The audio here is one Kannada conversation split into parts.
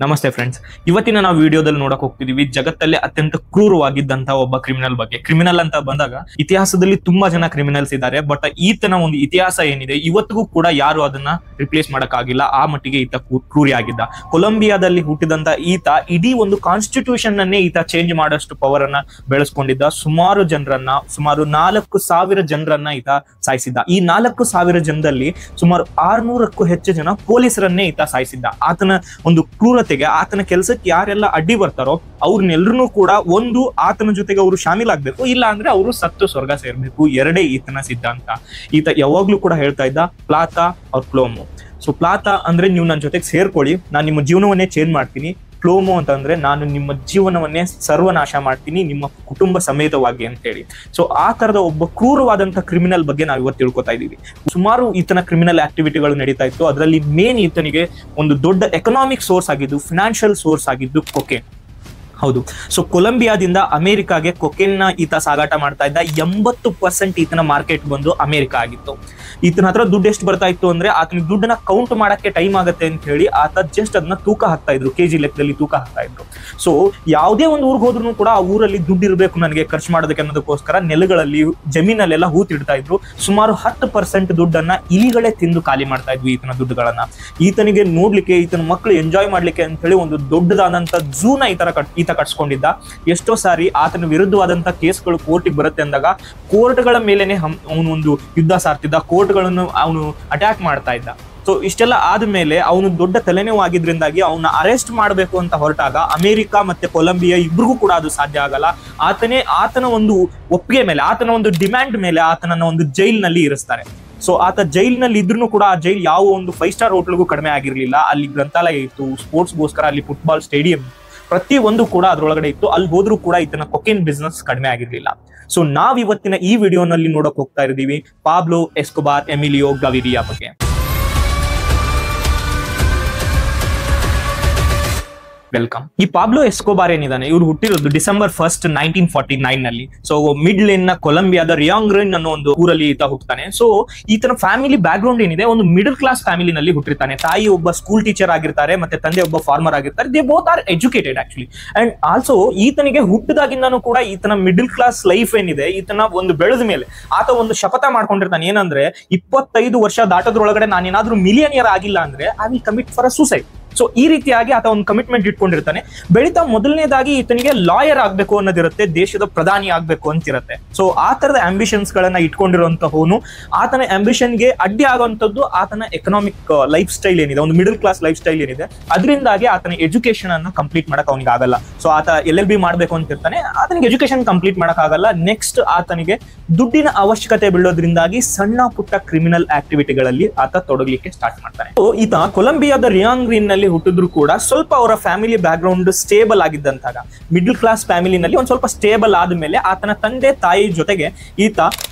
ನಮಸ್ತೆ ಫ್ರೆಂಡ್ಸ್, ಇವತ್ತಿನ ನಾವು ವಿಡಿಯೋದಲ್ಲಿ ನೋಡಕ್ ಹೋಗ್ತಿದೀವಿ ಜಗತ್ತಲ್ಲೇ ಅತ್ಯಂತ ಕ್ರೂರವಾಗಿದ್ದಂತ ಒಬ್ಬ ಕ್ರಿಮಿನಲ್ ಬಗ್ಗೆ. ಕ್ರಿಮಿನಲ್ ಅಂತ ಬಂದಾಗ ಇತಿಹಾಸದಲ್ಲಿ ತುಂಬಾ ಜನ ಕ್ರಿಮಿನಲ್ಸ್ ಇದ್ದಾರೆ, ಬಟ್ ಈತನ ಒಂದು ಇತಿಹಾಸ ಏನಿದೆ ಇವತ್ತಿಗೂ ಕೂಡ ಯಾರು ಅದನ್ನ ರಿಪ್ಲೇಸ್ ಮಾಡಕ್ ಆಗಿಲ್ಲ. ಆ ಮಟ್ಟಿಗೆ ಈತ ಕ್ರೂರಿ ಆಗಿದ್ದ. ಕೊಲಂಬಿಯಾದಲ್ಲಿ ಹುಟ್ಟಿದಂತ ಈತ ಇಡೀ ಒಂದು ಕಾನ್ಸ್ಟಿಟ್ಯೂಷನ್ ಅನ್ನೇ ಈತ ಚೇಂಜ್ ಮಾಡೋಷ್ಟು ಪವರ್ ಅನ್ನ ಬೆಳೆಸ್ಕೊಂಡಿದ್ದ. ಸುಮಾರು 4,000 ಜನರನ್ನ ಈತ ಸಾಯಿಸಿದ್ದ. ಈ 4,000 ಜನದಲ್ಲಿ ಸುಮಾರು 600ಕ್ಕೂ ಹೆಚ್ಚು ಜನ ಪೊಲೀಸರನ್ನೇ ಈತ ಸಾಯಿಸಿದ್ದ. ಆತನ ಒಂದು ಕ್ರೂರತೆಗೆ, ಆತನ ಕೆಲಸಕ್ಕೆ ಯಾರೆಲ್ಲ ಅಡ್ಡಿ ಬರ್ತಾರೋ ಅವ್ರನ್ನೆಲ್ಲರೂ ಕೂಡ ಒಂದು ಆತನ ಜೊತೆಗೆ ಅವರು ಶಾಮೀಲಾಗ್ಬೇಕು, ಇಲ್ಲ ಅಂದ್ರೆ ಅವರು ಸತ್ತು ಸ್ವರ್ಗ ಸೇರ್ಬೇಕು. ಎರಡೇ ಈತನ ಸಿದ್ಧಾಂತ. ಈತ ಯಾವಾಗ್ಲೂ ಕೂಡ ಹೇಳ್ತಾ ಇದ್ದ ಪ್ಲಾತಾ ಅವ್ರ ಪ್ಲೋಮೋ. ಸೊ ಪ್ಲಾತಾ ಅಂದ್ರೆ ನೀವು ನನ್ನ ಜೊತೆಗೆ ಸೇರ್ಕೊಳ್ಳಿ, ನಾನು ನಿಮ್ಮ ಜೀವನವನ್ನೇ ಚೇಂಜ್ ಮಾಡ್ತೀನಿ. ಪ್ಲೋಮೋ ಅಂತಂದ್ರೆ ನಾನು ನಿಮ್ಮ ಜೀವನವನ್ನೇ ಸರ್ವನಾಶ ಮಾಡ್ತೀನಿ ನಿಮ್ಮ ಕುಟುಂಬ ಸಮೇತವಾಗಿ ಅಂತ ಹೇಳಿ. ಸೊ ಆ ತರದ ಒಬ್ಬ ಕ್ರೂರವಾದಂತ ಕ್ರಿಮಿನಲ್ ಬಗ್ಗೆ ನಾವು ಇವತ್ತು ತಿಳ್ಕೊತಾ ಇದೀವಿ. ಸುಮಾರು ಈತನ ಕ್ರಿಮಿನಲ್ ಆಕ್ಟಿವಿಟಿಗಳು ನಡೀತಾ ಇತ್ತು. ಅದರಲ್ಲಿ ಮೇನ್ ಈತನಿಗೆ ಒಂದು ದೊಡ್ಡ ಎಕನಾಮಿಕ್ ಸೋರ್ಸ್ ಆಗಿದ್ದು, ಫಿನಾನ್ಷಿಯಲ್ ಸೋರ್ಸ್ ಆಗಿದ್ದು ಕೊಕೇನ್. ಹೌದು. ಸೊ ಕೊಲಂಬಿಯಾದಿಂದ ಅಮೆರಿಕಾಗೆ ಕೊಕೇನ್ ನ ಈತ ಸಾಗಾಟ ಮಾಡ್ತಾ ಇದ್ದ. 80% ಈತನ ಮಾರ್ಕೆಟ್ ಬಂದು ಅಮೆರಿಕ ಆಗಿತ್ತು. ಈತನ ಹತ್ರ ದುಡ್ಡು ಎಷ್ಟು ಬರ್ತಾ ಇತ್ತು ಅಂದ್ರೆ ಆತನಿಗೆ ದುಡ್ಡನ್ನ ಕೌಂಟ್ ಮಾಡಕ್ಕೆ ಟೈಮ್ ಆಗುತ್ತೆ ಅಂತ ಹೇಳಿ ಆತ ಜಸ್ಟ್ ಅದನ್ನ ತೂಕ ಹಾಕ್ತಾ ಇದ್ರು, ಕೆಜಿ ಲೆಕ್ಕದಲ್ಲಿ ತೂಕ ಹಾಕ್ತಾ ಇದ್ರು. ಸೊ ಯಾವುದೇ ಒಂದು ಊರಿಗೆ ಹೋದ್ರು ಕೂಡ ಆ ಊರಲ್ಲಿ ದುಡ್ಡು ಇರಬೇಕು ನನಗೆ ಖರ್ಚು ಮಾಡೋದಕ್ಕೆ ಅನ್ನೋದಕ್ಕೋಸ್ಕರ ನೆಲಗಳಲ್ಲಿ, ಜಮೀನಲ್ಲೆಲ್ಲ ಹೂತಿಡ್ತಾ ಇದ್ರು. ಸುಮಾರು 10% ದುಡ್ಡನ್ನ ಇಲಿಗಳೇ ತಿಂದು ಖಾಲಿ ಮಾಡ್ತಾ ಇದ್ವಿ ಈತನ ದುಡ್ಡುಗಳನ್ನ. ಈತನಿಗೆ ನೋಡ್ಲಿಕ್ಕೆ, ಈತನ ಮಕ್ಕಳು ಎಂಜಾಯ್ ಮಾಡ್ಲಿಕ್ಕೆ ಅಂತ ಹೇಳಿ ಒಂದು ದೊಡ್ಡದಾದಂತ ಝೂನ ಈತ ಕಟ್ಸ್ಕೊಂಡಿದ್ದ. ಎಷ್ಟೋ ಸಾರಿ ಆತನ ವಿರುದ್ಧವಾದಂತ ಕೇಸ್ಗಳು ಕೋರ್ಟಿಗೆ ಬರುತ್ತೆ ಅಂದಾಗ ಕೋರ್ಟ್ಗಳ ಮೇಲೆನೆ ಅವನು ಒಂದು ಯುದ್ಧ ಸಾರ್ತಿದ್ದ, ಕೋರ್ಟ್ಗಳನ್ನು ಅವನು ಅಟ್ಯಾಕ್ ಮಾಡ್ತಾ ಇದ್ದ. ಸೊ ಇಷ್ಟೆಲ್ಲ ಆದ್ಮೇಲೆ ಅವನು ದೊಡ್ಡ ತಲೆನೋವು ಆಗಿದ್ರಿಂದಾಗಿ ಅವನ್ನ ಅರೆಸ್ಟ್ ಮಾಡಬೇಕು ಅಂತ ಹೊರಟಾಗ ಅಮೆರಿಕ ಮತ್ತೆ ಕೊಲಂಬಿಯಾ ಇಬ್ರಿಗೂ ಕೂಡ ಅದು ಸಾಧ್ಯ ಆಗಲ್ಲ. ಆತನ ಒಂದು ಒಪ್ಪಿಗೆ ಮೇಲೆ, ಆತನ ಒಂದು ಡಿಮ್ಯಾಂಡ್ ಮೇಲೆ ಆತನನ್ನ ಒಂದು ಜೈಲ್ನಲ್ಲಿ ಇರಿಸ್ತಾರೆ. ಸೊ ಆತ ಜೈಲ್ನಲ್ಲಿ ಇದ್ರೂ ಕೂಡ ಆ ಜೈಲ್ ಯಾವ ಒಂದು 5 ಸ್ಟಾರ್ ಹೋಟೆಲ್ಗೂ ಕಡಿಮೆ ಆಗಿರ್ಲಿಲ್ಲ. ಅಲ್ಲಿ ಗ್ರಂಥಾಲಯ ಇತ್ತು, ಸ್ಪೋರ್ಟ್ಸ್ಗೋಸ್ಕರ ಅಲ್ಲಿ ಫುಟ್ಬಾಲ್ ಸ್ಟೇಡಿಯಂ, ಪ್ರತಿ ಒಂದು ಕೂಡ ಅದ್ರೊಳಗಡೆ ಇತ್ತು. ಅಲ್ಲಿ ಹೋದ್ರೂ ಕೂಡ ಈತನ ಕೊಕೇನ್ ಬಿಸ್ನೆಸ್ ಕಡಿಮೆ ಆಗಿರ್ಲಿಲ್ಲ. ಸೊ ನಾವ್ ಇವತ್ತಿನ ಈ ವಿಡಿಯೋನಲ್ಲಿ ನೋಡಕ್ ಹೋಗ್ತಾ ಇದ್ದೀವಿ ಪಾಬ್ಲೋ ಎಸ್ಕೋಬಾರ್ ಎಮಿಲಿಯೋ ಗವಿರಿಯಾ ಬಗ್ಗೆ. ವೆಲ್ಕಮ್. ಈ ಪಾಬ್ಲೋ ಎಸ್ಕೋಬಾರ್ ಏನಿದಾನೆ, ಇವ್ರು ಹುಟ್ಟಿರೋದು ಡಿಸೆಂಬರ್ 1, 1949 ನಲ್ಲಿ. ಸೊ ಮಿಡ್ಲೇನ್ ನ ಕೊಲಂಬಿಯಾದ ರಿಯಾಂಗ್ರಿನ್ ಅನ್ನೋ ಒಂದು ಊರಲ್ಲಿ ಈತ ಹುಟ್ಟುತ್ತಾನೆ. ಸೊ ಈತನ ಫ್ಯಾಮಿಲಿ ಬ್ಯಾಕ್ ಗ್ರೌಂಡ್ ಏನಿದೆ, ಒಂದು ಮಿಡಲ್ ಕ್ಲಾಸ್ ಫ್ಯಾಮಿಲಿನಲ್ಲಿ ಹುಟ್ಟಿರ್ತಾನೆ. ತಾಯಿ ಒಬ್ಬ ಸ್ಕೂಲ್ ಟೀಚರ್ ಆಗಿರ್ತಾರೆ, ಮತ್ತೆ ತಂದೆ ಒಬ್ಬ ಫಾರ್ಮರ್ ಆಗಿರ್ತಾರೆ. They both are educated actually. And also ಈತನಿಗೆ ಹುಟ್ಟಿದಾಗಿಂದನೂ ಕೂಡ ಈತನ ಮಿಡಲ್ ಕ್ಲಾಸ್ ಲೈಫ್ ಏನಿದೆ, ಈತನ ಒಂದು ಬೆಳೆದ ಮೇಲೆ ಆತ ಒಂದು ಶಪಥ ಮಾಡ್ಕೊಂಡಿರ್ತಾನೆ. ಏನಂದ್ರೆ 25 ವರ್ಷ ದಾಟೋದ್ರೊಳಗಡೆ ನಾನೇನಾದ್ರೂ ಮಿಲಿಯನಿಯರ್ ಆಗಿಲ್ಲ ಅಂದ್ರೆ I will commit for a suicide. So ಈ ರೀತಿಯಾಗಿ ಆತ ಒಂದು ಕಮಿಟ್ಮೆಂಟ್ ಇಟ್ಕೊಂಡಿರ್ತಾನೆ. ಬೆಳೀತಾ ಮೊದಲನೇದಾಗಿ ಈತನಿಗೆ ಲಾಯರ್ ಆಗ್ಬೇಕು ಅನ್ನೋದಿರುತ್ತೆ, ದೇಶದ ಪ್ರಧಾನಿ ಆಗ್ಬೇಕು ಅಂತಿರುತ್ತೆ. ಸೊ ಆ ತರದ ಆಂಬಿಷನ್ಸ್ ಗಳನ್ನ ಇಟ್ಕೊಂಡಿರುವಂತಹವನು. ಆತನ ಆಂಬಿಷನ್ಗೆ ಅಡ್ಡಿ ಆಗುವಂತದ್ದು ಆತನ ಎಕನಾಮಿಕ್ ಲೈಫ್ ಸ್ಟೈಲ್ ಏನಿದೆ, ಒಂದು ಮಿಡಲ್ ಕ್ಲಾಸ್ ಲೈಫ್ ಸ್ಟೈಲ್ ಏನಿದೆ, ಅದರಿಂದಾಗಿ ಆತನ ಎಜುಕೇಶನ್ ಅನ್ನು ಕಂಪ್ಲೀಟ್ ಮಾಡಕ್ ಅವನಿಗೆ ಆಗಲ್ಲ. ಸೊ ಆತ LLB ಮಾಡ್ಬೇಕು ಅಂತಿರ್ತಾನೆ, ಆತನಿಗೆ ಎಜುಕೇಶನ್ ಕಂಪ್ಲೀಟ್ ಮಾಡಕ್ ಆಗಲ್ಲ. ನೆಕ್ಸ್ಟ್ ಆತನಿಗೆ ದುಡ್ಡಿನ ಅವಶ್ಯಕತೆ ಬೀಳೋದ್ರಿಂದಾಗಿ ಸಣ್ಣ ಪುಟ್ಟ ಕ್ರಿಮಿನಲ್ ಆಕ್ಟಿವಿಟಿಗಳಲ್ಲಿ ಆತ ತೊಡಗಲಿಕ್ಕೆ ಸ್ಟಾರ್ಟ್ ಮಾಡ್ತಾನೆ. ಈತ ಕೊಲಂಬಿಯಾದ ರಿಯಾಂಗ್ರಿನ್ ನಲ್ಲಿ ಹುಟ್ಟಿದ್ರು ಕೂಡ ಸ್ವಲ್ಪ ಅವರ ಫ್ಯಾಮಿಲಿ ಬ್ಯಾಕ್ ಗ್ರೌಂಡ್ ಸ್ಟೇಬಲ್ ಆಗಿದ್ದಂತಾಗ, ಮಿಡಲ್ ಕ್ಲಾಸ್ ಫ್ಯಾಮಿಲಿನಲ್ಲಿ ಒಂದ್ ಸ್ವಲ್ಪ ಸ್ಟೇಬಲ್ ಆದ್ಮೇಲೆ ಆತನ ತಂದೆ ತಾಯಿ ಜೊತೆಗೆ ಈತ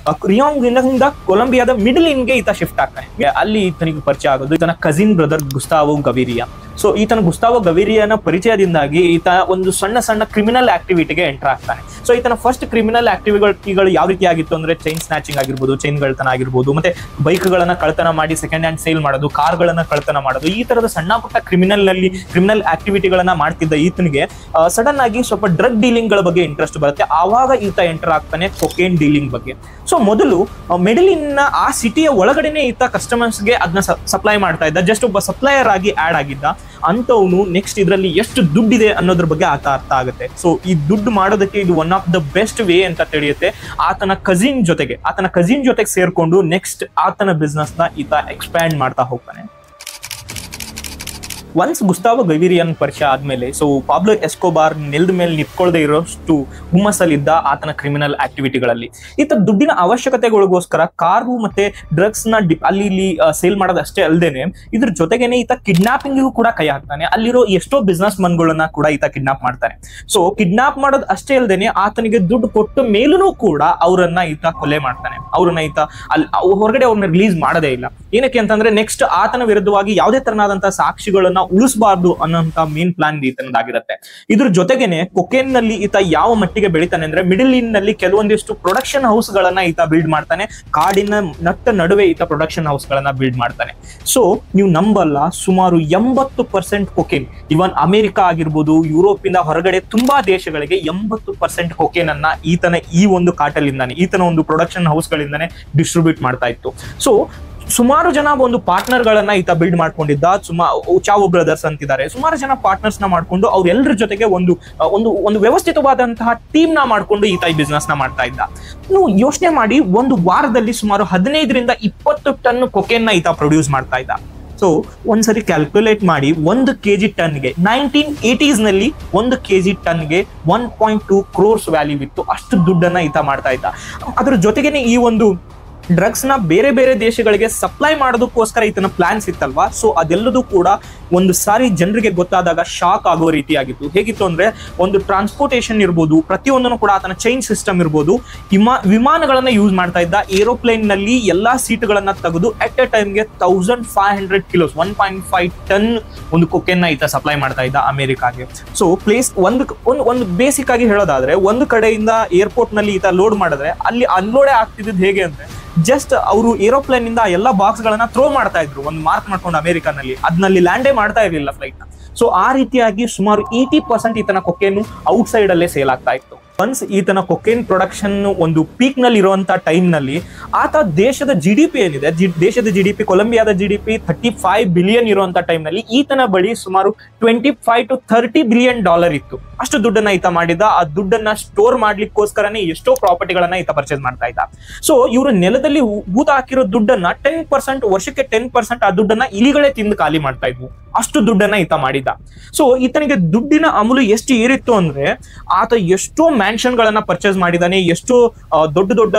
ರಿಯಾಂಗ್ರಿನ್ನಿಂದ ಕೊಲಂಬಿಯಾದ ಮಿಡಲ್ ಇನ್ಗೆ ಈತ ಶಿಫ್ಟ್ ಆಗ್ತಾನೆ. ಅಲ್ಲಿ ಈತನಿಗೆ ಪರಿಚಯ ಆಗೋದು ಈತನ ಕಸಿನ್ ಬ್ರದರ್ ಗುಸ್ತಾವೋ ಗವಿರಿಯಾ. ಸೊ ಈತನ ಗುಸ್ತಾವೋ ಗವಿರಿಯಾನ ಪರಿಚಯದಿಂದಾಗಿ ಈತ ಒಂದು ಸಣ್ಣ ಸಣ್ಣ ಕ್ರಿಮಿನಲ್ ಆಕ್ಟಿವಿಟಿಗೆ ಎಂಟರ್ ಆಗ್ತಾನೆ. ಸೊ ಈತನ ಫಸ್ಟ್ ಕ್ರಿಮಿನಲ್ ಆಕ್ಟಿವಿಟಿಗಳು ಯಾವ ರೀತಿ ಆಗಿತ್ತು ಅಂದ್ರೆ ಚೈನ್ ಸ್ನ್ಯಾಚಿಂಗ್ ಆಗಿರ್ಬೋದು, ಚೈನ್ ಗಳತನ ಆಗಿರ್ಬೋದು, ಮತ್ತೆ ಬೈಕ್ ಗಳನ್ನ ಕಳ್ತನ ಮಾಡಿ ಸೆಕೆಂಡ್ ಹ್ಯಾಂಡ್ ಸೇಲ್ ಮಾಡೋದು, ಕಾರ್ ಗಳನ್ನ ಕಳ್ತನ ಮಾಡೋದು, ಈ ತರದ ಸಣ್ಣ ಪುಟ್ಟ ಕ್ರಿಮಿನಲ್ ಆಕ್ಟಿವಿಟಿಗಳನ್ನ ಮಾಡ್ತಿದ್ದ ಈತನಿಗೆ ಸಡನ್ ಆಗಿ ಸ್ವಲ್ಪ ಡ್ರಗ್ ಡೀಲಿಂಗ್ ಗಳ ಬಗ್ಗೆ ಇಂಟ್ರೆಸ್ಟ್ ಬರುತ್ತೆ. ಆವಾಗ ಈತ ಎಂಟರ್ ಆಗ್ತಾನೆ ಕೊಕೇನ್ ಡೀಲಿಂಗ್ ಬಗ್ಗೆ. ಸೊ ಮೊದಲು ಮೆಡೆಲಿನ್ ನ ಆ ಸಿಟಿಯ ಒಳಗಡೆನೆ ಈತ ಕಸ್ಟಮರ್ಸ್ಗೆ ಅದನ್ನ ಸಪ್ಲೈ ಮಾಡ್ತಾ ಇದ್ದ, ಜಸ್ಟ್ ಒಬ್ಬ ಸಪ್ಲೈಯರ್ ಆಗಿ ಆಡ್ ಆಗಿದ್ದ. ಅಂತವನು ನೆಕ್ಸ್ಟ್ ಇದರಲ್ಲಿ ಎಷ್ಟು ದುಡ್ಡಿದೆ ಅನ್ನೋದ್ರ ಬಗ್ಗೆ ಆತ ಅರ್ಥ ಆಗುತ್ತೆ. ಸೊ ಈ ದುಡ್ಡು ಮಾಡೋದಕ್ಕೆ ಇದು one of the best way ಅಂತ ತಿಳಿಯುತ್ತೆ. ಆತನ ಕಸಿನ್ ಜೊತೆಗೆ ಸೇರ್ಕೊಂಡು ನೆಕ್ಸ್ಟ್ ಆತನ ಬಿಸ್ನೆಸ್ ನ ಈತ ಎಕ್ಸ್ಪ್ಯಾಂಡ್ ಮಾಡ್ತಾ ಹೋಗ್ತಾನೆ. ಒನ್ಸ್ ಗುಸ್ತಾವೋ ಗವಿರಿಯನ್ ಪರಿಚಯ ಆದ್ಮೇಲೆ ಸೊ ಪಾಬ್ಲೋ ಎಸ್ಕೋಬಾರ್ ನೆಲದ ಮೇಲೆ ನಿಂತ್ಕೊಳ್ಳದೆ ಇರೋಷ್ಟು ಹುಮ್ಮಸ್ಸಲ್ಲಿದ್ದ ಆತನ ಕ್ರಿಮಿನಲ್ ಆಕ್ಟಿವಿಟಿಗಳಲ್ಲಿ. ಈತ ದುಡ್ಡಿನ ಅವಶ್ಯಕತೆಗಳಿಗೋಸ್ಕರ ಕಾರು ಮತ್ತೆ ಡ್ರಗ್ಸ್ ನ ಅಲ್ಲಿ ಇಲ್ಲಿ ಸೇಲ್ ಮಾಡೋದಷ್ಟೇ ಅಲ್ಲದೇನೆ ಇದ್ರ ಜೊತೆಗೇನೆ ಈತ ಕಿಡ್ನಾಪಿಂಗಿಗೂ ಕೂಡ ಕೈ ಹಾಕ್ತಾನೆ. ಅಲ್ಲಿರೋ ಎಷ್ಟೋ ಬಿಸ್ನೆಸ್ ಮನ್ಗಳನ್ನ ಕೂಡ ಈತ ಕಿಡ್ನಾಪ್ ಮಾಡ್ತಾನೆ. ಸೊ ಕಿಡ್ನಾಪ್ ಮಾಡೋದು ಅಷ್ಟೇ ಅಲ್ಲದೇನೆ ಆತನಿಗೆ ದುಡ್ಡು ಕೊಟ್ಟ ಮೇಲೂ ಕೂಡ ಅವರನ್ನ ಈತ ಕೊಲೆ ಮಾಡ್ತಾನೆ. ಅವ್ರನ್ನ ಈತ ಅಲ್ಲಿ ಹೊರಗಡೆ ಅವ್ರನ್ನ ರಿಲೀಸ್ ಮಾಡೋದೇ ಇಲ್ಲ. ಏನಕ್ಕೆ ಅಂತಂದ್ರೆ ನೆಕ್ಸ್ಟ್ ಆತನ ವಿರುದ್ಧವಾಗಿ ಯಾವುದೇ ತರನಾದಂತಹ ಸಾಕ್ಷಿಗಳನ್ನ ಉಳಿಸಬಾರ್ದು ಅನ್ನೋಂತ ಮೇನ್ ಪ್ಲಾನ್ ಈತನದಾಗಿರುತ್ತೆ. ಇದ್ರ ಜೊತೆಗೇನೆ ಕೊಕೇನ್ ನಲ್ಲಿ ಈತ ಯಾವ ಮಟ್ಟಿಗೆ ಬೆಳಿತಾನೆ ಅಂದ್ರೆ ಮಿಡಲ್ ಈಸ್ಟ್ ನಲ್ಲಿ ಕೆಲವೊಂದಿಷ್ಟು ಪ್ರೊಡಕ್ಷನ್ ಹೌಸ್ ಗಳನ್ನ ಈತ ಬಿಲ್ಡ್ ಮಾಡ್ತಾನೆ. ಕಾಡಿನ ನಡುವೆ ಈತ ಪ್ರೊಡಕ್ಷನ್ ಹೌಸ್ ಗಳನ್ನ ಬಿಲ್ಡ್ ಮಾಡ್ತಾನೆ. ಸೊ ನೀವು ನಂಬಲ್ಲ, ಸುಮಾರು 80% ಕೊಕೇನ್, ಇವನ್ ಅಮೆರಿಕ ಆಗಿರ್ಬೋದು, ಯುರೋಪಿನ ಹೊರಗಡೆ ತುಂಬಾ ದೇಶಗಳಿಗೆ 80% ಕೊಕೇನ್ ಅನ್ನ ಈತನ ಈ ಒಂದು ಕಾಟಲಿಂದಾನೆ, ಈತನ ಒಂದು ಪ್ರೊಡಕ್ಷನ್ ಹೌಸ್ ಗಳಿಂದಾನೆ ಡಿಸ್ಟ್ರಿಬ್ಯೂಟ್ ಮಾಡ್ತಾ ಇತ್ತು. ಸೊ ಸುಮಾರು ಜನ ಒಂದು ಪಾರ್ಟ್ನರ್ ಗಳನ್ನ ಈತ ಬಿಲ್ಡ್ ಮಾಡ್ಕೊಂಡಿದ್ದ. ಚಾವೋ ಬ್ರದರ್ಸ್ ಅಂತಿದ್ದಾರೆ, ಸುಮಾರು ಜನ ಪಾರ್ಟ್ನರ್ಸ್ ನ ಮಾಡ್ಕೊಂಡು ಅವ್ರೆಲ್ಲರ ಜೊತೆಗೆ ಒಂದು ವ್ಯವಸ್ಥಿತವಾದಂತಹ ಟೀಮ್ ನ ಮಾಡ್ಕೊಂಡು ಈತ ಈ ಬಿಸ್ನೆಸ್ ನ ಮಾಡ್ತಾ ಇದ್ದ. ನೀವು ಯೋಚನೆ ಮಾಡಿ, ಒಂದು ವಾರದಲ್ಲಿ ಸುಮಾರು 15 to 20 ಟನ್ ಕೊಕೇನ್ ನ ಈತ ಪ್ರೊಡ್ಯೂಸ್ ಮಾಡ್ತಾ ಇದ್ದ. ಸೊ ಒಂದ್ಸರಿ ಕ್ಯಾಲ್ಕುಲೇಟ್ ಮಾಡಿ, 1 kg ಟನ್ಗೆ 1980s ನಲ್ಲಿ 1 kg ಟನ್ಗೆ 1.2 crores ವ್ಯಾಲ್ಯೂ ಇತ್ತು. ಅಷ್ಟು ದುಡ್ಡನ್ನ ಈತ ಮಾಡ್ತಾ ಇದ್ದ. ಅದ್ರ ಜೊತೆಗೇನೆ ಈ ಒಂದು ಡ್ರಗ್ಸ್ ನ ಬೇರೆ ಬೇರೆ ದೇಶಗಳಿಗೆ ಸಪ್ಲೈ ಮಾಡೋದಕ್ಕೋಸ್ಕರ ಈತನ ಪ್ಲಾನ್ಸ್ ಇತ್ತಲ್ವಾ. ಸೊ ಅದೆಲ್ಲದೂ ಕೂಡ ಒಂದು ಸಾರಿ ಜನರಿಗೆ ಗೊತ್ತಾದಾಗ ಶಾಕ್ ಆಗೋ ರೀತಿಯಾಗಿತ್ತು. ಹೇಗಿತ್ತು ಅಂದ್ರೆ, ಒಂದು ಟ್ರಾನ್ಸ್ಪೋರ್ಟೇಷನ್ ಇರ್ಬೋದು, ಪ್ರತಿಯೊಂದನ್ನು ಕೂಡ ಆತನ ಚೈನ್ ಸಿಸ್ಟಮ್ ಇರ್ಬೋದು, ವಿಮಾನಗಳನ್ನ ಯೂಸ್ ಮಾಡ್ತಾ ಇದ್ದ. ಏರೋಪ್ಲೇನ್ ನಲ್ಲಿ ಎಲ್ಲಾ ಸೀಟ್ಗಳನ್ನ ತೆಗೆದು ಅಟ್ ಎ ಟೈಮ್ಗೆ 1500 kilos 1.5 ಟನ್ ಒಂದು ಕೊಕೇನ್ ಈತ ಸಪ್ಲೈ ಮಾಡ್ತಾ ಇದ್ದ ಅಮೆರಿಕಾಗೆ. ಸೊ ಪ್ಲೇಸ್ ಒಂದು ಬೇಸಿಕ್ ಆಗಿ ಹೇಳೋದಾದ್ರೆ, ಒಂದು ಕಡೆಯಿಂದ ಏರ್ಪೋರ್ಟ್ ನಲ್ಲಿ ಈತ ಲೋಡ್ ಮಾಡಿದ್ರೆ ಅಲ್ಲಿ ಅನ್ಲೋಡೇ ಆಗ್ತಿದ್ದು ಹೇಗೆ ಅಂದ್ರೆ, ಜಸ್ಟ್ ಅವರು ಏರೋಪ್ಲೇನ್ ಇಂದ ಎಲ್ಲಾ ಬಾಕ್ಸ್ ಗಳನ್ನ ಥ್ರೋ ಮಾಡ್ತಾ ಇದ್ರು, ಒಂದು ಮಾರ್ಕ್ ಮಾಡ್ಕೊಂಡು ಅಮೆರಿಕಾನಲ್ಲಿ, ಅದ್ನಲ್ಲಿ ಲ್ಯಾಂಡೇ ಮಾಡ್ತಾ ಇರಲಿಲ್ಲ ಫ್ಲೈಟ್ ನ. ಸೊ ಆ ರೀತಿಯಾಗಿ ಸುಮಾರು 80% ಈತನ ಕೊಕೇನ್ ಔಟ್ ಸೈಡ್ ಅಲ್ಲೇ ಸೇಲ್ ಆಗ್ತಾ ಇತ್ತು. ಒನ್ಸ್ ಈತನ ಕೊಕೇನ್ ಪ್ರೊಡಕ್ಷನ್ ಒಂದು ಪೀಕ್ ನಲ್ಲಿ ಇರುವಂತ ಟೈಮ್ ನಲ್ಲಿ ಆತ ದೇಶದ GDP ಏನಿದೆ, ದೇಶದ GDP, ಕೊಲಂಬಿಯಾದ GDP 35 ಬಿಲಿಯನ್ ಇರುವಂತ ಟೈಮ್ ನಲ್ಲಿ ಈತನ ಬಳಿ ಸುಮಾರು $25 to 30 billion ಇತ್ತು. ಅಷ್ಟು ದುಡ್ಡನ್ನ ಈತ ಮಾಡಿದ. ಆ ದುಡ್ಡನ್ನ ಸ್ಟೋರ್ ಮಾಡ್ಲಿಕ್ಕೋಸ್ಕರನೇ ಎಷ್ಟೋ ಪ್ರಾಪರ್ಟಿಗಳನ್ನ ಈತ ಪರ್ಚೇಸ್ ಮಾಡ್ತಾ ಇದ್ದ. ಸೊ ಇವರು ನೆಲದಲ್ಲಿ ಹೂತ ಹಾಕಿರೋ ದುಡ್ಡನ್ನ 10%, ವರ್ಷಕ್ಕೆ 10% ಆ ದುಡ್ಡನ್ನ ಇಲಿಗಳೇ ತಿಂದು ಖಾಲಿ ಮಾಡ್ತಾ ಇದ್ವು. ಅಷ್ಟು ದುಡ್ಡನ್ನ ಈತ ಮಾಡಿದ. ಸೊ ಈತನಿಗೆ ದುಡ್ಡಿನ ಅಮಲು ಎಷ್ಟು ಏರಿತ್ತು ಅಂದ್ರೆ, ಆತ ಎಷ್ಟೋ ಮ್ಯಾನ್ಷನ್ ಗಳನ್ನ ಪರ್ಚೇಸ್ ಮಾಡಿದಾನೆ, ಎಷ್ಟೋ ದೊಡ್ಡ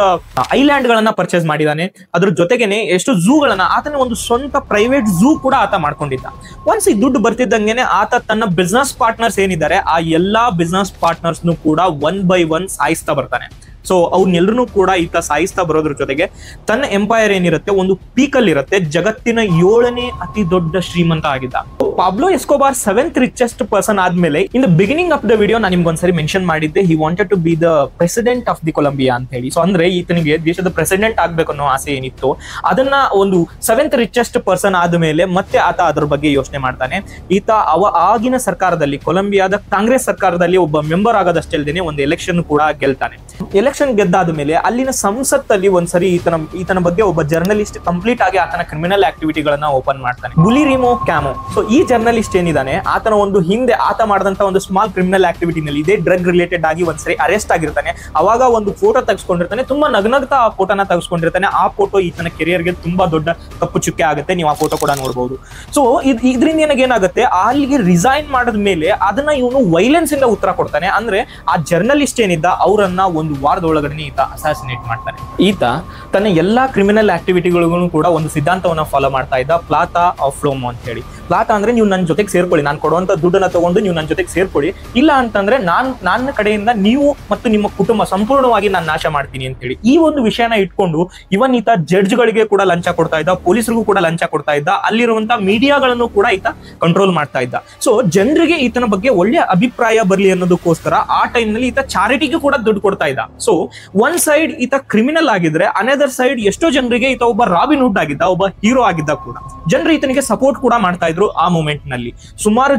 ಐಲ್ಯಾಂಡ್ ಗಳನ್ನ ಪರ್ಚೇಸ್ ಮಾಡಿದಾನೆ. ಅದ್ರ ಜೊತೆಗೇನೆ ಎಷ್ಟು ಝೂ ಗಳನ್ನ, ಆತನ ಒಂದು ಸ್ವಂತ ಪ್ರೈವೇಟ್ ಝೂ ಕೂಡ ಆತ ಮಾಡ್ಕೊಂಡಿದ್ದ. ಒನ್ಸ್ ಈ ದುಡ್ಡು ಬರ್ತಿದ್ದಂಗೆನೆ ಆತ ತನ್ನ ಬಿಸ್ನೆಸ್ ಪಾರ್ಟ್ನರ್ಸ್ ಏನಿದ್ದಾರೆ ಆ ಎಲ್ಲಾ ಬಿಸ್ನೆಸ್ ಪಾರ್ಟ್ನರ್ಸ್ ಕೂಡ 1 by 1 ಸಾಯಿಸ್ತಾ ಬರ್ತಾನೆ. ಸೊ ಅವ್ನೆಲ್ಲರೂ ಕೂಡ ಈತ ಸಾಯಿಸ್ತಾ ಬರೋದ್ರ ಜೊತೆಗೆ ತನ್ನ ಎಂಪೈರ್ ಏನಿರುತ್ತೆ ಒಂದು ಪೀಕಲ್ ಇರುತ್ತೆ. ಜಗತ್ತಿನ 7ನೇ ಅತಿ ದೊಡ್ಡ ಶ್ರೀಮಂತ ಆಗಿದ್ದ. Pablo Escobar 7th richest person ಆದ್ಮೇಲೆ, in the beginning of the video ನಾನು ನಿಮ್ಗೆ ಒಂದ್ಸರಿ ಮೆನ್ಷನ್ ಮಾಡಿದ್ದೆ, he wanted to be the president of the Colombia ಅಂತ ಹೇಳಿ. ಸೊ ಅಂದ್ರೆ ಈತನಿಗೆ ದೇಶದ ಪ್ರೆಸಿಡೆಂಟ್ ಆಗ್ಬೇಕು ಅನ್ನೋ ಆಸೆ ಏನಿತ್ತು, ಅದನ್ನ ಒಂದು 7th richest ಪರ್ಸನ್ ಆದ್ಮೇಲೆ ಮತ್ತೆ ಆತ ಅದ್ರ ಬಗ್ಗೆ ಯೋಚನೆ ಮಾಡ್ತಾನೆ. ಈತ ಆಗಿನ ಸರ್ಕಾರದಲ್ಲಿ, ಕೊಲಂಬಿಯಾದ ಕಾಂಗ್ರೆಸ್ ಸರ್ಕಾರದಲ್ಲಿ ಒಬ್ಬ ಮೆಂಬರ್ ಆಗೋದಷ್ಟೇ ಅಲ್ಲದೆ ಒಂದು ಎಲೆಕ್ಷನ್ ಕೂಡ ಗೆಲ್ತಾನೆ. ಎಲೆಕ್ಷನ್ ಗೆದ್ದಾದ ಮೇಲೆ ಅಲ್ಲಿನ ಸಂಸತ್ತಲ್ಲಿ ಒಂದ್ಸರಿ ಈತನ ಬಗ್ಗೆ ಒಬ್ಬ ಜರ್ನಲಿಸ್ಟ್ ಕಂಪ್ಲೀಟ್ ಆಗಿ ಆತನ ಕ್ರಿಮಿನಲ್ ಆಕ್ಟಿವಿಟಿಗಳನ್ನ ಓಪನ್ ಮಾಡ್ತಾನೆ, ಗುಲಿರಿಮೋ ಕ್ಯಾಮೋ. ಸೊ ಈ ಜರ್ನಲಿಸ್ಟ್ ಏನಿದ್ದಾನೆ, ಆತನ ಒಂದು ಹಿಂದೆ ಆತ ಮಾಡಿದಂತ ಒಂದು ಸ್ಮಾಲ್ ಕ್ರಿಮಿನಲ್ ಆಕ್ಟಿವಿಟಿ ನಲ್ಲಿ ಇದೆ ಡ್ರಗ್ ರಿಲೇಟೆಡ್ ಆಗಿ ಒಂದ್ಸರಿ ಅರೆಸ್ಟ್ ಆಗಿರ್ತಾನೆ. ಅವಾಗ ಒಂದು ಫೋಟೋ ತೆಗೆಸ್ಕೊಂಡಿರ್ತಾನೆ, ತುಂಬಾ ನಗ್ನಗ್ತಾ ಆ ಫೋಟೋನ ತೆಗೆಸ್ಕೊಂಡಿರ್ತಾನೆ. ಆ ಫೋಟೋ ಈತನ ಕೆರಿಯರ್ಗೆ ತುಂಬಾ ದೊಡ್ಡ ಕಪ್ಪು ಚುಕ್ಕೆ ಆಗುತ್ತೆ. ನೀವು ಆ ಫೋಟೋ ಕೂಡ ನೋಡಬಹುದು. ಸೊ ಇದರಿಂದ ಏನಾಗುತ್ತೆ, ಅಲ್ಲಿಗೆ ರಿಸೈನ್ ಮಾಡಿದ ಮೇಲೆ ಅದನ್ನ ಇವನು ವೈಲೆನ್ಸ್ ಇಂದ ಉತ್ತರ ಕೊಡ್ತಾನೆ. ಅಂದ್ರೆ ಆ ಜರ್ನಲಿಸ್ಟ್ ಏನಿದ್ದ ಅವರನ್ನ ಒಂದು ವಾರದೊಳಗಡೆ ಈತ ಅಸಾಸಿನೇಟ್ ಮಾಡ್ತಾನೆ. ಈತ ತನ್ನ ಎಲ್ಲಾ ಕ್ರಿಮಿನಲ್ ಆಕ್ಟಿವಿಟಿಗಳಿಗೂ ಕೂಡ ಒಂದು ಸಿದ್ಧಾಂತವನ್ನ ಫಾಲೋ ಮಾಡ್ತಾ ಇದ್ದ, ಪ್ಲಾತಾ ಆಫ್ ರೋಮೋ ಅಂತ ಹೇಳಿ. ಪ್ಲಾತಾ ಅಂದ್ರೆ ನೀವು ನನ್ನ ಜೊತೆಗೆ ಸೇರ್ಕೊಳ್ಳಿ, ನಾನು ಕೊಡುವಂತ ದುಡ್ಡನ್ನ ತಗೊಂಡು ನೀವು ನನ್ನ ಜೊತೆಗೆ ಸೇರ್ಕೊಳ್ಳಿ, ಇಲ್ಲ ಅಂತಂದ್ರೆ ನನ್ನ ಕಡೆಯಿಂದ ನೀವು ಮತ್ತು ನಿಮ್ಮ ಕುಟುಂಬ ಸಂಪೂರ್ಣವಾಗಿ ನಾನು ನಾಶ ಮಾಡ್ತೀನಿ ಅಂತ ಹೇಳಿ. ಈ ಒಂದು ವಿಷಯನ ಇಟ್ಕೊಂಡು ಇವನ್ ಈತ ಜಡ್ಜ್ ಗಳಿಗೆ ಕೂಡ ಲಂಚ ಕೊಡ್ತಾ ಇದ್ದ, ಪೊಲೀಸರಿಗೂ ಕೂಡ ಲಂಚ ಕೊಡ್ತಾ ಇದ್ದ, ಅಲ್ಲಿರುವಂತ ಮೀಡಿಯಾಗಳನ್ನು ಕೂಡ ಈತ ಕಂಟ್ರೋಲ್ ಮಾಡ್ತಾ ಇದ್ದ. ಸೊ ಜನರಿಗೆ ಈತನ ಬಗ್ಗೆ ಒಳ್ಳೆ ಅಭಿಪ್ರಾಯ ಬರಲಿ ಅನ್ನೋದಕ್ಕೋಸ್ಕರ ಆ ಟೈಮ್ ನಲ್ಲಿ ಈತ ಚಾರಿಟಿಗೂ ಕೂಡ ದುಡ್ಡು ಕೊಡ್ತಾ ಇದ್ದ. ಸೊ ಒನ್ ಸೈಡ್ ಈತ ಕ್ರಿಮಿನಲ್ ಆಗಿದ್ರೆ, ಅನದರ್ ಸೈಡ್ ಎಷ್ಟೋ ಜನರಿಗೆ ಈತ ಒಬ್ಬ ರಾಬಿನ್ ಹುಡ್ ಆಗಿದ್ದ, ಒಬ್ಬ ಹೀರೋ ಆಗಿದ್ದ ಕೂಡ. ಜನರು ಈತನಿಗೆ ಸಪೋರ್ಟ್ ಕೂಡ ಮಾಡ್ತಾ ಇದ್ರು. ಆ ಮೂಮೆಂಟ್ ನಲ್ಲಿ ಸುಮಾರು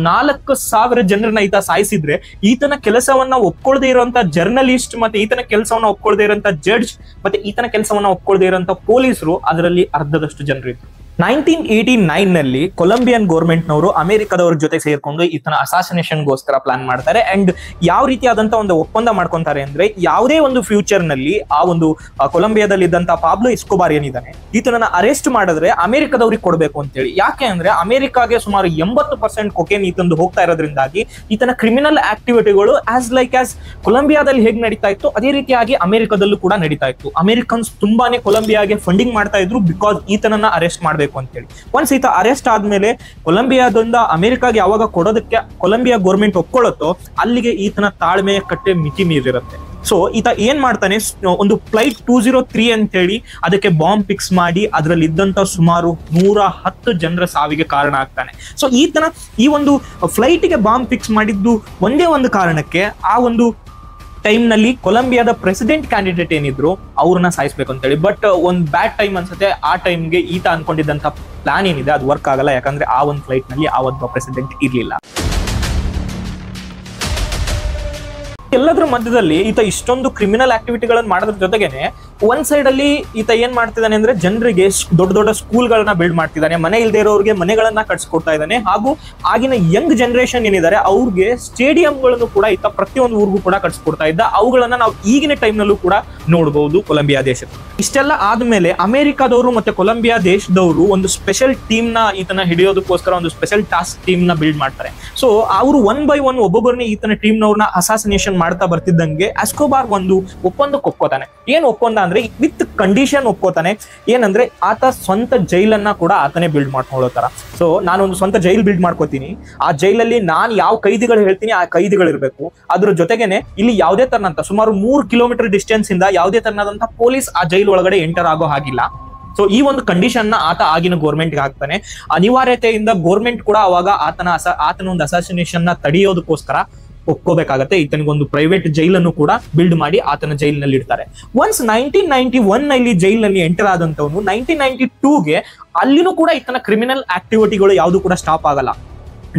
4,000 ಜನರನ್ನ ಈತ ಸಾಯಿಸಿದ್ರೆ, ಈತನ ಕೆಲಸವನ್ನ ಒಪ್ಕೊಳ್ಳದೆ ಇರುವಂತ ಜರ್ನಲಿಸ್ಟ್, ಮತ್ತೆ ಈತನ ಕೆಲಸವನ್ನ ಒಪ್ಕೊಳ್ಳದೆ ಇರುವಂತ ಜಡ್ಜ್, ಮತ್ತೆ ಈತನ ಕೆಲಸವನ್ನ ಒಪ್ಕೊಳ್ಳದೆ ಇರುವಂತ ಪೊಲೀಸರು ಅದರಲ್ಲಿ ಅರ್ಧದಷ್ಟು ಜನರಿದ್ರು. 1989 ನಲ್ಲಿ ಕೊಲಂಬಿಯನ್ ಗೌರ್ಮೆಂಟ್ ನವರು ಅಮೆರಿಕದವ್ರ ಜೊತೆ ಸೇರ್ಕೊಂಡು ಈತನ ಅಸಾಸಿನೇಷನ್ ಗೋಸ್ಕರ ಪ್ಲಾನ್ ಮಾಡ್ತಾರೆ. ಅಂಡ್ ಯಾವ ರೀತಿಯಾದಂತ ಒಂದು ಒಪ್ಪಂದ ಮಾಡ್ಕೊಂತಾರೆ ಅಂದ್ರೆ, ಯಾವುದೇ ಒಂದು ಫ್ಯೂಚರ್ ನಲ್ಲಿ ಆ ಒಂದು ಕೊಲಂಬಿಯಾದಲ್ಲಿ ಇದ್ದಂತ ಪಾಬ್ಲೋ ಎಸ್ಕೋಬಾರ್ ಏನಿದ್ದಾನೆ, ಈತನನ್ನ ಅರೆಸ್ಟ್ ಮಾಡಿದ್ರೆ ಅಮೆರಿಕದವ್ರಿಗೆ ಕೊಡ್ಬೇಕು ಅಂತೇಳಿ. ಯಾಕೆ ಅಂದ್ರೆ ಅಮೆರಿಕಾಗೆ ಸುಮಾರು 80% ಕೊಕೇನ್ ಈತಂದು ಹೋಗ್ತಾ ಇರೋದ್ರಿಂದಾಗಿ ಈತನ ಕ್ರಿಮಿನಲ್ ಆಕ್ಟಿವಿಟಿಗಳು ಆಸ್ ಕೊಲಂಬಿಯಾದಲ್ಲಿ ಹೇಗೆ ನಡೀತಾ ಇತ್ತು ಅದೇ ರೀತಿಯಾಗಿ ಅಮೆರಿಕದಲ್ಲೂ ಕೂಡ ನಡೀತಾ ಇತ್ತು. ಅಮೆರಿಕನ್ಸ್ ತುಂಬಾನೇ ಕೊಲಂಬಿಯಾಗೆ ಫಂಡಿಂಗ್ ಮಾಡ್ತಾ ಇದ್ರು, ಬಿಕಾಸ್ ಈತನನ್ನ ಅರೆಸ್ಟ್ ಮಾಡಬೇಕು ಅಂತೇಳಿ. ಒನ್ಸ್ ಈತ ಅರೆಸ್ಟ್ ಆದ್ಮೇಲೆ ಕೊಲಂಬಿಯಾದಿಂದ ಅಮೆರಿಕಾಗೆ ಯಾವಾಗ ಕೊಡೋದಕ್ಕೆ ಕೊಲಂಬಿಯಾ ಗೌರ್ಮೆಂಟ್ ಒಪ್ಕೊಳ್ಳುತ್ತೋ ಅಲ್ಲಿಗೆ ಈತನ ತಾಳ್ಮೆಯ ಕಟ್ಟೆ ಮಿತಿ ಮೀರಿರುತ್ತೆ. ಸೊ ಈತ ಏನ್ ಮಾಡ್ತಾನೆ, ಒಂದು ಫ್ಲೈಟ್ 203 ಅಂತ ಹೇಳಿ ಅದಕ್ಕೆ ಬಾಂಬ್ ಫಿಕ್ಸ್ ಮಾಡಿ ಅದರಲ್ಲಿ ಇದ್ದಂತ ಸುಮಾರು 110 ಜನರ ಸಾವಿಗೆ ಕಾರಣ ಆಗ್ತಾನೆ. ಸೊ ಈತನ ಈ ಒಂದು ಫ್ಲೈಟ್ಗೆ ಬಾಂಬ್ ಫಿಕ್ಸ್ ಮಾಡಿದ್ದು ಒಂದೇ ಒಂದು ಕಾರಣಕ್ಕೆ, ಆ ಒಂದು ಟೈಮ್ ನಲ್ಲಿ ಕೊಲಂಬಿಯಾದ ಪ್ರೆಸಿಡೆಂಟ್ ಕ್ಯಾಂಡಿಡೇಟ್ ಏನಿದ್ರು ಅವ್ರನ್ನ ಸಾಯಿಸ್ಬೇಕು ಅಂತ ಹೇಳಿ. ಬಟ್ ಒಂದು ಬ್ಯಾಡ್ ಟೈಮ್ ಅನ್ಸುತ್ತೆ, ಆ ಟೈಮ್ಗೆ ಈತ ಅನ್ಕೊಂಡಿದ್ದಂತ ಪ್ಲಾನ್ ಏನಿದೆ ಅದು ವರ್ಕ್ ಆಗಲ್ಲ, ಯಾಕಂದ್ರೆ ಆ ಒಂದು ಫ್ಲೈಟ್ ನಲ್ಲಿ ಆ ಒಬ್ಬ ಪ್ರೆಸಿಡೆಂಟ್ ಇರ್ಲಿಲ್ಲ. ಎಲ್ಲದ್ರ ಮಧ್ಯದಲ್ಲಿ ಈತ ಇಷ್ಟೊಂದು ಕ್ರಿಮಿನಲ್ ಆಕ್ಟಿವಿಟಿಗಳನ್ನು ಮಾಡೋದ್ರ ಜೊತೆಗೇನೆ ಒಂದ್ ಸೈಡ್ ಅಲ್ಲಿ ಈತ ಏನ್ ಮಾಡ್ತಿದ್ದಾನೆ ಅಂದ್ರೆ ಜನರಿಗೆ ದೊಡ್ಡ ದೊಡ್ಡ ಸ್ಕೂಲ್ಗಳನ್ನ ಬಿಲ್ಡ್ ಮಾಡ್ತಿದ್ದಾನೆ, ಮನೆ ಇಲ್ದೇ ಇರೋರಿಗೆ ಮನೆಗಳನ್ನ ಕಟ್ಸ್ಕೊಡ್ತಾ ಇದ್ದಾನೆ, ಹಾಗೂ ಆಗಿನ ಯಂಗ್ ಜನರೇಷನ್ ಏನಿದ್ದಾರೆ ಅವ್ರಿಗೆ ಸ್ಟೇಡಿಯಂಗಳನ್ನು ಕೂಡ ಈತ ಪ್ರತಿಯೊಂದು ಊರಿಗೂ ಕೂಡ ಕಟ್ಸ್ಕೊಡ್ತಾ ಇದ್ದ. ಅವುಗಳನ್ನ ನಾವು ಈಗಿನ ಟೈಮ್ ನಲ್ಲೂ ಕೂಡ ನೋಡಬಹುದು ಕೊಲಂಬಿಯಾ ದೇಶದ. ಇಷ್ಟೆಲ್ಲ ಆದ್ಮೇಲೆ ಅಮೆರಿಕಾದವರು ಮತ್ತೆ ಕೊಲಂಬಿಯಾ ದೇಶದವರು ಒಂದು ಸ್ಪೆಷಲ್ ಟೀಮ್ ನ ಈತನ ಹಿಡಿಯೋದಕ್ಕೋಸ್ಕರ ಒಂದು ಸ್ಪೆಷಲ್ ಟಾಸ್ಕ್ ಟೀಮ್ ನ ಬಿಲ್ಡ್ ಮಾಡ್ತಾರೆ. ಸೊ ಅವರು 1 by 1 ಒಬ್ಬೊಬ್ಬರನ್ನೇ ಈತನ ಟೀಮ್ ನವ್ರನ್ನ ಅಸಾಸಿನೇಷನ್ ಮಾಡ್ತಾ ಬರ್ತಿದ್ದಂಗೆ ಎಸ್ಕೋಬಾರ್ ಒಂದು ಒಪ್ಪಂದಕ್ಕೆ ಒಪ್ಕೋತಾನೆ. ಏನ್ ಒಪ್ಪಂದ ಅಂದ್ರೆ ವಿತ್ ಕಂಡೀಷನ್ ಒಪ್ಕೋತಾನೆ, ಏನಂದ್ರೆ ಆತ ಸ್ವಂತ ಜೈಲನ್ನ ಕೂಡ ಆತನೇ ಬಿಲ್ಡ್ ಮಾಡ್ಕೊಳ್ಳೋ ತರ. ಸೊ ನಾನೊಂದು ಸ್ವಂತ ಜೈಲ್ ಬಿಲ್ಡ್ ಮಾಡ್ಕೋತೀನಿ, ಆ ಜೈಲಲ್ಲಿ ನಾನು ಯಾವ ಕೈದಿಗಳು ಹೇಳ್ತೀನಿ ಆ ಕೈದಿಗಳು ಇರಬೇಕು, ಅದ್ರ ಜೊತೆಗೇನೆ ಇಲ್ಲಿ ಯಾವುದೇ ತರನಂತ ಸುಮಾರು 3 ಕಿಲೋಮೀಟರ್ ಡಿಸ್ಟೆನ್ಸ್ ಇಂದ ಯಾವುದೇ ತರನಾದಂತ ಪೊಲೀಸ್ ಆ ಜೈಲ್ ಒಳಗಡೆ ಎಂಟರ್ ಆಗೋ ಹಾಗಿಲ್ಲ. ಸೊ ಈ ಒಂದು ಕಂಡೀಷನ್ ನ ಆತ ಆಗಿನ ಗೋರ್ಮೆಂಟ್ಗೆ ಹಾಕ್ತಾನೆ. ಅನಿವಾರ್ಯತೆಯಿಂದ ಗೋರ್ಮೆಂಟ್ ಕೂಡ ಅವಾಗ ಆತನ ಒಂದು ಅಸಾಸಿನೇಷನ್ ನ ತಡೆಯೋದಕ್ಕೋಸ್ಕರ ಒಪ್ಕೋಬೇಕಾಗತ್ತೆ. ಈತನಿಗೊಂದು ಪ್ರೈವೇಟ್ ಜೈಲನ್ನು ಕೂಡ ಬಿಲ್ಡ್ ಮಾಡಿ ಆತನ ಜೈಲಿನಲ್ಲಿ ಇಡ್ತಾರೆ. ಒನ್ಸ್ 1991 ನಲ್ಲಿ ಜೈಲಿನಲ್ಲಿ ಎಂಟರ್ ಆದಂತವನು 1992ಗೆ ಅಲ್ಲಿನೂ ಕೂಡ ಈತನ ಕ್ರಿಮಿನಲ್ ಆಕ್ಟಿವಿಟಿಗಳು ಯಾವುದು ಕೂಡ ಸ್ಟಾಪ್ ಆಗಲ್ಲ.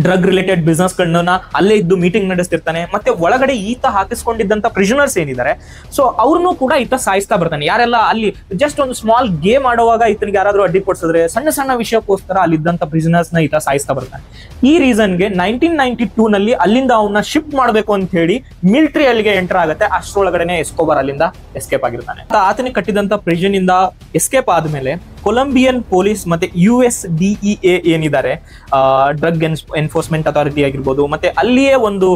ಡ್ರಗ್ ರಿಲೇಟೆಡ್ ಬಿಸ್ನೆಸ್ ಗಳನ್ನ ಅಲ್ಲೇ ಇದ್ದು ಮೀಟಿಂಗ್ ನಡೆಸ್ತಿರ್ತಾನೆ. ಮತ್ತೆ ಒಳಗಡೆ ಈತ ಹಾಕಿಸ್ಕೊಂಡಿದ್ದಂತ ಪ್ರಿಸನರ್ಸ್ ಏನಿದ್ದಾರೆ ಸೊ ಅವ್ರನ್ನೂ ಕೂಡ ಈತ ಸಾಯಿಸ್ತಾ ಬರ್ತಾನೆ. ಯಾರೆಲ್ಲ ಅಲ್ಲಿ ಜಸ್ಟ್ ಒಂದು ಸ್ಮಾಲ್ ಗೇಮ್ ಆಡುವಾಗ ಈತನಿಗೆ ಯಾರಾದ್ರೂ ಅಡ್ಡಿ ಕೊಡ್ಸಿದ್ರೆ ಸಣ್ಣ ಸಣ್ಣ ವಿಷಯಕ್ಕೋಸ್ಕರ ಅಲ್ಲಿದ್ದಂತ ಪ್ರಿಸನರ್ಸ್ ನ ಈತ ಸಾಯಿಸ್ತಾ ಬರ್ತಾನೆ. ಈ ರೀಸನ್ಗೆ 1992 ನಲ್ಲಿ ಅಲ್ಲಿಂದ ಅವನ್ನ ಶಿಫ್ಟ್ ಮಾಡಬೇಕು ಅಂತ ಹೇಳಿ ಮಿಲಿಟರಿ ಅಲ್ಲಿಗೆ ಎಂಟರ್ ಆಗುತ್ತೆ. ಅಷ್ಟರೊಳಗಡೆನೆ ಎಸ್ಕೋಬಾರ್ ಅಲ್ಲಿಂದ ಎಸ್ಕೇಪ್ ಆಗಿರ್ತಾನೆ. ಆತನಿಗೆ ಕಟ್ಟಿದಂತ ಪ್ರಿಸನ್ ಇಂದ ಎಸ್ಕೇಪ್ ಆದ್ಮೇಲೆ ಕೊಲಂಬಿಯನ್ ಪೊಲೀಸ್ ಮತ್ತೆ USDEA ಏನಿದ್ದಾರೆ, ಡ್ರಗ್ ಎನ್ಫೋರ್ಸ್ಮೆಂಟ್ ಅಥಾರಿಟಿ ಆಗಿರ್ಬೋದು, ಮತ್ತೆ ಅಲ್ಲಿಯೇ ಒಂದು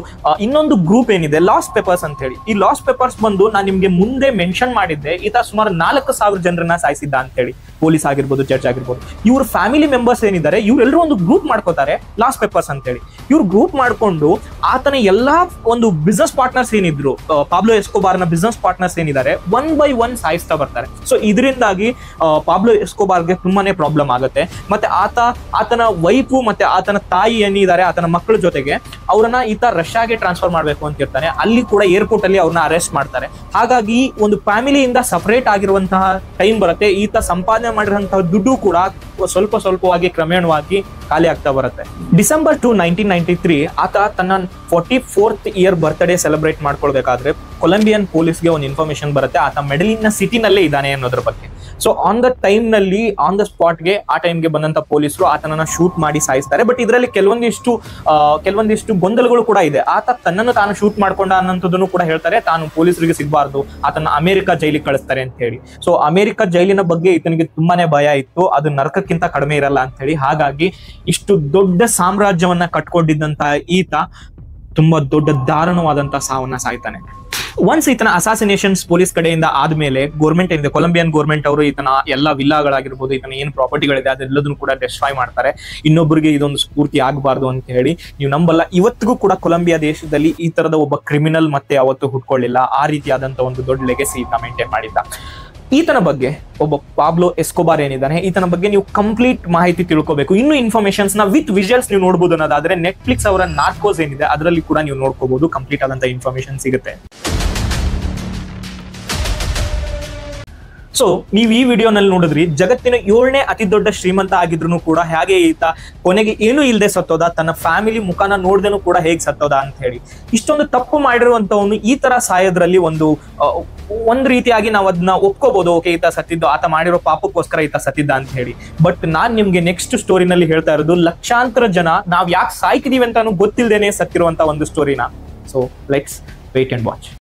ಇನ್ನೊಂದು ಗ್ರೂಪ್ ಏನಿದೆ ಲಾಸ್ಟ್ ಪೇಪರ್ಸ್ ಅಂತ ಹೇಳಿ. ಈ ಲಾಸ್ಟ್ ಪೇಪರ್ಸ್ ಬಂದು ನಾನು ನಿಮ್ಗೆ ಮುಂದೆ ಮೆನ್ಷನ್ ಮಾಡಿದ್ದೆ, ಈತ ಸುಮಾರು 4,000 ಜನರನ್ನ ಸಾಯಿಸಿದ್ದ ಅಂತ ಹೇಳಿ. ಪೊಲೀಸ್ ಆಗಿರ್ಬೋದು, ಜಡ್ಜ್ ಆಗಿರ್ಬೋದು, ಇವ್ರ ಫ್ಯಾಮಿಲಿ ಮೆಂಬರ್ಸ್ ಏನಿದ್ದಾರೆ ಇವರೆಲ್ಲರೂ ಒಂದು ಗ್ರೂಪ್ ಮಾಡ್ಕೋತಾರೆ ಲಾಸ್ಟ್ ಪೇಪರ್ಸ್ ಅಂತ ಹೇಳಿ. ಇವ್ರು ಗ್ರೂಪ್ ಮಾಡ್ಕೊಂಡು ಆತನ ಎಲ್ಲಾ ಒಂದು ಬಿಸ್ನೆಸ್ ಪಾರ್ಟ್ನರ್ಸ್ ಏನಿದ್ರು, ಪಾಬ್ಲೋ ಎಸ್ಕೋಬಾರ್ನ ಬಿಸ್ನೆಸ್ ಪಾರ್ಟ್ನರ್ಸ್ ಏನಿದ್ದಾರೆ 1 by 1 ಸಾಯಿಸ್ತಾ ಬರ್ತಾರೆ. ಸೊ ಇದರಿಂದಾಗಿ ಪಾಬ್ಲೋ ಎಸ್ಕೋಬಾರ್ಗೆ ತುಂಬಾನೇ ಪ್ರಾಬ್ಲಮ್ ಆಗುತ್ತೆ. ಮತ್ತೆ ಆತನ ವೈಫು ಮತ್ತೆ ಆತನ ತಾಯಿ ಏನಿದ್ದಾರೆ ಆತನ ಮಕ್ಕಳ ಜೊತೆಗೆ ಅವರನ್ನ ಈತ ರಷ್ಯಾಗೆ ಟ್ರಾನ್ಸ್ಫರ್ ಮಾಡ್ಬೇಕು ಅಂತ ಇರ್ತಾನೆ. ಅಲ್ಲಿ ಕೂಡ ಏರ್ಪೋರ್ಟ್ ಅಲ್ಲಿ ಅವ್ರನ್ನ ಅರೆಸ್ಟ್ ಮಾಡ್ತಾರೆ. ಹಾಗಾಗಿ ಒಂದು ಫ್ಯಾಮಿಲಿಯಿಂದ ಸಪರೇಟ್ ಆಗಿರುವಂತಹ ಟೈಮ್ ಬರುತ್ತೆ. ಈತ ಸಂಪಾದನೆ ಮಾಡಿರುವಂತಹ ದುಡ್ಡು ಕೂಡ ಸ್ವಲ್ಪವಾಗಿ ಕ್ರಮೇಣವಾಗಿ ಖಾಲಿ ಆಗ್ತಾ ಬರುತ್ತೆ. December 2, 1993 ಆತ ತನ್ನ 44th ಇಯರ್ ಬರ್ತ್ಡೇ ಸೆಲೆಬ್ರೇಟ್ ಮಾಡ್ಕೊಳ್ಬೇಕಾದ್ರೆ ಕೊಲಂಬಿಯನ್ ಪೊಲೀಸ್ಗೆ ಒಂದು ಇನ್ಫಾರ್ಮೇಶನ್ ಬರುತ್ತೆ, ಆತ ಮೆಡಲಿನ್ ಸಿಟಿನಲ್ಲೇ ಇದ್ದಾನೆ ಅನ್ನೋದ್ರ ಬಗ್ಗೆ. ಸೊ ಆನ್ ದ ಟೈಮ್ ನಲ್ಲಿ ಆನ್ ದ ಸ್ಪಾಟ್ಗೆ ಆ ಟೈಮ್ಗೆ ಬಂದಂತ ಪೊಲೀಸರು ಆತನನ್ನ ಶೂಟ್ ಮಾಡಿ ಸಾಯಿಸ್ತಾರೆ. ಬಟ್ ಇದರಲ್ಲಿ ಕೆಲವೊಂದಿಷ್ಟು ಗೊಂದಲಗಳು ಕೂಡ ಇದೆ. ಆತ ತನ್ನನ್ನು ತಾನು ಶೂಟ್ ಮಾಡ್ಕೊಂಡ ಅನ್ನೋದನ್ನು ಕೂಡ ಹೇಳ್ತಾರೆ. ತಾನು ಪೊಲೀಸರಿಗೆ ಸಿಗಬಾರ್ದು, ಆತನ ಅಮೆರಿಕ ಜೈಲಿಗೆ ಕಳಿಸ್ತಾರೆ ಅಂತ ಹೇಳಿ. ಸೊ ಅಮೆರಿಕ ಜೈಲಿನ ಬಗ್ಗೆ ಈತನಿಗೆ ತುಂಬಾನೇ ಭಯ ಇತ್ತು, ಅದು ನರಕಕ್ಕಿಂತ ಕಡಿಮೆ ಇರಲ್ಲ ಅಂತ ಹೇಳಿ. ಹಾಗಾಗಿ ಇಷ್ಟು ದೊಡ್ಡ ಸಾಮ್ರಾಜ್ಯವನ್ನ ಕಟ್ಕೊಂಡಿದ್ದಂತ ಈತ ತುಂಬಾ ದೊಡ್ಡ ದಾರುಣವಾದಂತ ಸಾವನ್ನ ಸಾಯ್ತಾನೆ. ಒನ್ಸ್ ಈತನ ಅಸಾಸಿನೇಷನ್ಸ್ ಪೊಲೀಸ್ ಕಡೆಯಿಂದ ಆದ್ಮೇಲೆ ಗೋರ್ಮೆಂಟ್ ಏನಿದೆ, ಕೊಲಂಬಿಯನ್ ಗೋರ್ಮೆಂಟ್ ಅವರು ಈತನ ಎಲ್ಲ ವಿಲ್ಲಾಗಳಾಗಿರ್ಬೋದು, ಈತನ ಏನು ಪ್ರಾಪರ್ಟಿಗಳಿದೆ ಅದೆಲ್ಲದನ್ನು ಕೂಡ ಡೆಸ್ಟ್ರಾಯ್ ಮಾಡ್ತಾರೆ. ಇನ್ನೊಬ್ಬರಿಗೆ ಇದೊಂದು ಸ್ಫೂರ್ತಿ ಆಗಬಾರ್ದು ಅಂತ ಹೇಳಿ. ನೀವು ನಂಬಲ್ಲ, ಇವತ್ತಿಗೂ ಕೂಡ ಕೊಲಂಬಿಯಾ ದೇಶದಲ್ಲಿ ಈ ತರದ ಒಬ್ಬ ಕ್ರಿಮಿನಲ್ ಮತ್ತೆ ಅವತ್ತು ಹುಟ್ಕೊಳ್ಳಿಲ್ಲ. ಆ ರೀತಿಯಾದಂತ ಒಂದು ದೊಡ್ಡ ಲೆಗೆಸಿ ಈತ ಮೇಂಟೈನ್ ಮಾಡಿದ್ದ. ಈತನ ಬಗ್ಗೆ ಒಬ್ಬ ಪಾಬ್ಲೋ ಎಸ್ಕೋಬಾರ್ ಏನಿದ್ದಾನೆ ಈತನ ಬಗ್ಗೆ ನೀವು ಕಂಪ್ಲೀಟ್ ಮಾಹಿತಿ ತಿಳ್ಕೋಬೇಕು, ಇನ್ನೂ ಇನ್ಫಾರ್ಮೇಶನ್ಸ್ ನ ವಿತ್ ವಿಜುವಲ್ಸ್ ನೀವು ನೋಡಬಹುದು ಅನ್ನೋದಾದ್ರೆ ನೆಟ್ಫ್ಲಿಕ್ಸ್ ಅವರ ನಾರ್ಕೋಸ್ ಏನಿದೆ ಅದರಲ್ಲಿ ಕೂಡ ನೀವು ನೋಡ್ಕೋಬಹುದು, ಕಂಪ್ಲೀಟ್ ಆದಂತ ಇನ್ಫಾರ್ಮೇಶನ್ ಸಿಗುತ್ತೆ. ಸೊ ನೀವು ಈ ವಿಡಿಯೋನಲ್ಲಿ ನೋಡಿದ್ರಿ ಜಗತ್ತಿನ 7ನೇ ಅತಿ ದೊಡ್ಡ ಶ್ರೀಮಂತ ಆಗಿದ್ರು ಕೂಡ ಹೇಗೆ ಈತ ಕೊನೆಗೆ ಏನು ಇಲ್ಲದೆ ಸತ್ತೋದ, ತನ್ನ ಫ್ಯಾಮಿಲಿ ಮುಖಾನ ನೋಡ್ದೇನು ಕೂಡ ಹೇಗೆ ಸತ್ತೋದ ಅಂತ ಹೇಳಿ. ಇಷ್ಟೊಂದು ತಪ್ಪು ಮಾಡಿರುವಂತವನು ಈ ತರ ಸಾಯೋದ್ರಲ್ಲಿ ಒಂದ್ ರೀತಿಯಾಗಿ ನಾವು ಅದನ್ನ ಒಪ್ಕೋಬಹುದು, ಓಕೆ ಈತ ಸತ್ತಿದ್ದು ಆತ ಮಾಡಿರೋ ಪಾಪಕ್ಕೋಸ್ಕರ ಈತ ಸತ್ತಿದ್ದ ಅಂತ ಹೇಳಿ. ಬಟ್ ನಾನ್ ನಿಮ್ಗೆ ನೆಕ್ಸ್ಟ್ ಸ್ಟೋರಿನಲ್ಲಿ ಹೇಳ್ತಾ ಇರೋದು ಲಕ್ಷಾಂತರ ಜನ ನಾವ್ ಯಾಕೆ ಸಾಯ್ತಿದೀವಿ ಅಂತಾನು ಗೊತ್ತಿಲ್ದೇನೆ ಸತ್ತಿರುವಂತ ಒಂದು ಸ್ಟೋರಿನ. So let's wait and watch.